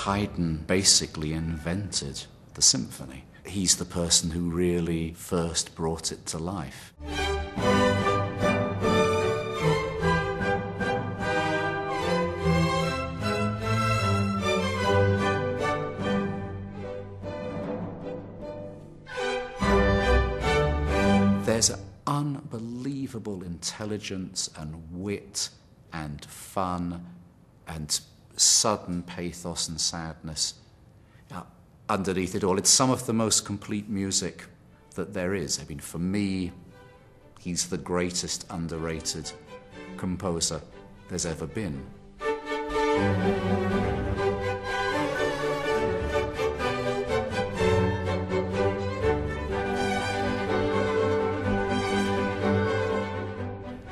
Haydn basically invented the symphony. He's the person who really first brought it to life. There's an unbelievable intelligence and wit and fun and sudden pathos and sadness underneath it all. It's some of the most complete music that there is. I mean, for me, he's the greatest underrated composer there's ever been.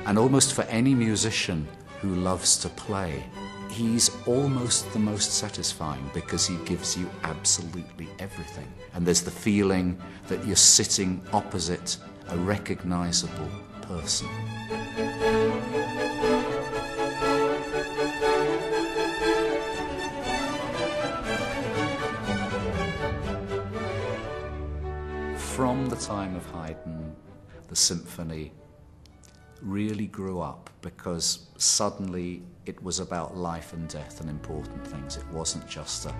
And almost for any musician who loves to play, he's almost the most satisfying because he gives you absolutely everything. And there's the feeling that you're sitting opposite a recognizable person. From the time of Haydn, the symphony really grew up because suddenly it was about life and death and important things. It wasn't just a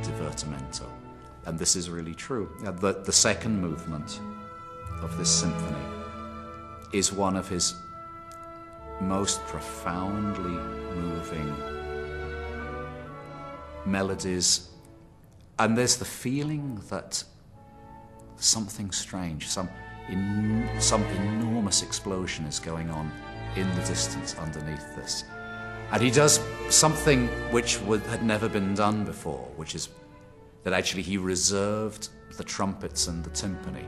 divertimento. And this is really true. The second movement of this symphony is one of his most profoundly moving melodies. And there's the feeling that something strange, some enormous explosion is going on in the distance underneath this. And he does something which had never been done before, which is that actually he reserved the trumpets and the timpani,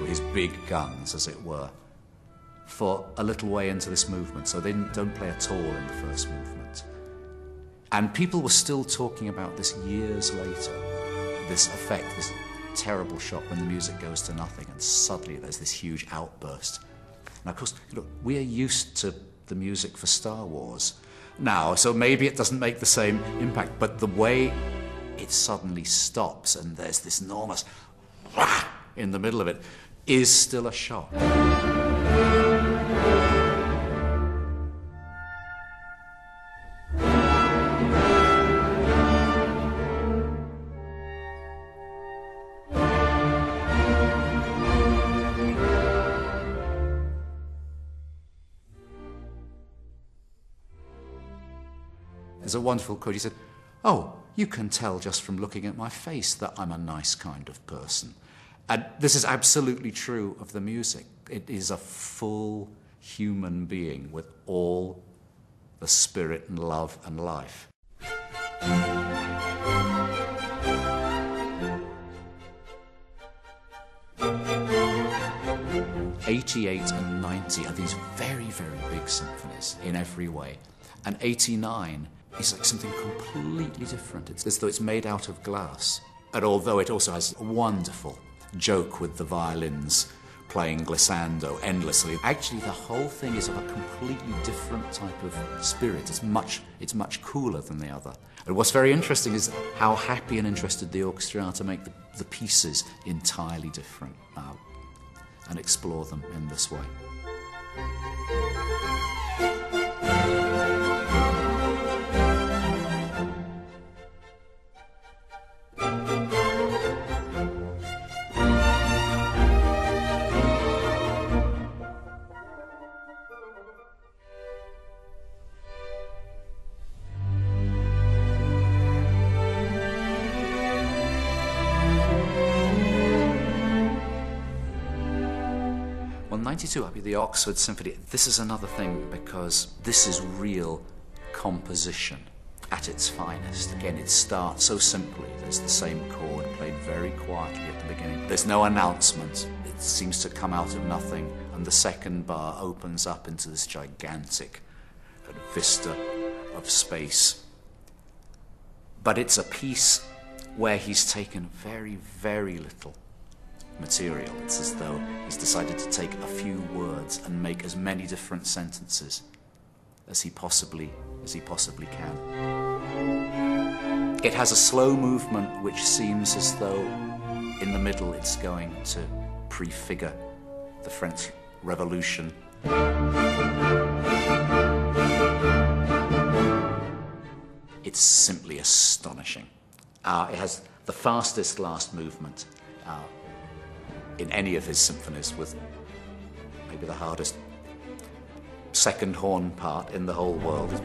his big guns, as it were, for a little way into this movement. So they don't play at all in the first movement. And people were still talking about this years later, this effect, this terrible shot when the music goes to nothing and suddenly there's this huge outburst. And of course, look, we are used to the music for Star Wars now, so maybe it doesn't make the same impact, but the way it suddenly stops and there's this enormous wah in the middle of it is still a shock. There's a wonderful quote. He said, "Oh, you can tell just from looking at my face that I'm a nice kind of person." And this is absolutely true of the music. It is a full human being with all the spirit and love and life. 88 and 90 are these very, very big symphonies in every way. And 89 is like something completely different. It's as though it's made out of glass. And although it also has a wonderful joke with the violins playing glissando endlessly, actually the whole thing is of a completely different type of spirit. It's much cooler than the other. And what's very interesting is how happy and interested the orchestra are to make the pieces entirely different and explore them in this way. Well, 92, the Oxford Symphony, this is another thing because this is real composition at its finest. Again, it starts so simply. There's the same chord played very quietly at the beginning. There's no announcement. It seems to come out of nothing, and the second bar opens up into this gigantic kind of vista of space. But it's a piece where he's taken very, very little material. It's as though he's decided to take a few words and make as many different sentences as he possibly can. It has a slow movement which seems as though in the middle it's going to prefigure the French Revolution. It's simply astonishing. It has the fastest last movement in any of his symphonies, with maybe the hardest second horn part in the whole world.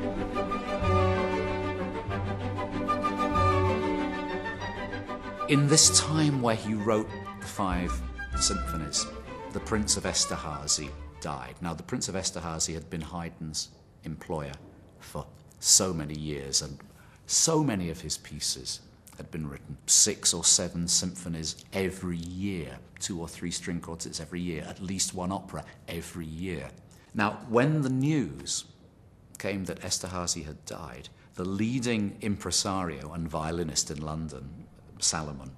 In this time where he wrote the 5 symphonies, the Prince of Esterházy died. Now, the Prince of Esterházy had been Haydn's employer for so many years, and so many of his pieces had been written. 6 or 7 symphonies every year, 2 or 3 string quartets every year, at least 1 opera every year. Now, when the news came that Esterházy had died, the leading impresario and violinist in London, Salomon,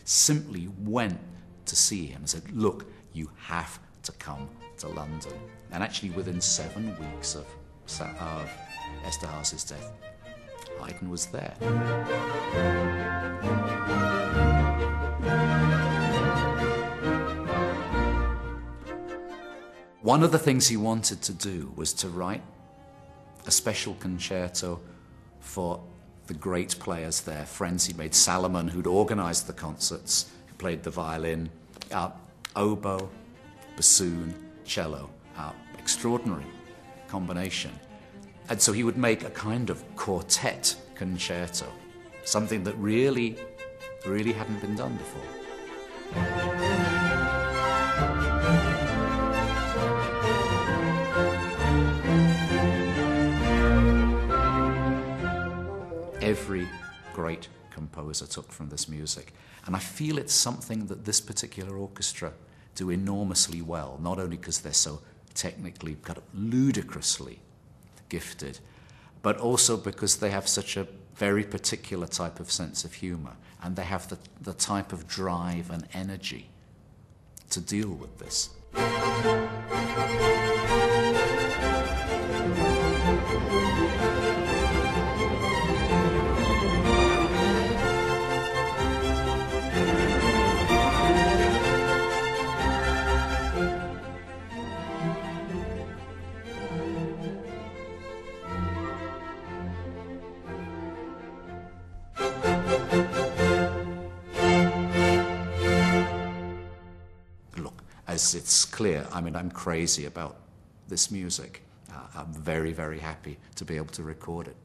simply went to see him and said, "Look, you have to come to London." And actually within 7 weeks of Esterházy's death, Haydn was there. One of the things he wanted to do was to write a special concerto for the great players there, friends he made. Salomon, who'd organized the concerts, who played the violin, oboe, bassoon, cello, extraordinary combination. And so he would make a kind of quartet concerto, something that really hadn't been done before. Every great composer took from this music. And I feel it's something that this particular orchestra do enormously well, not only because they're so technically, kind of ludicrously gifted, but also because they have such a very particular type of sense of humor, and they have the type of drive and energy to deal with this. As it's clear, I mean, I'm crazy about this music. I'm very, very happy to be able to record it.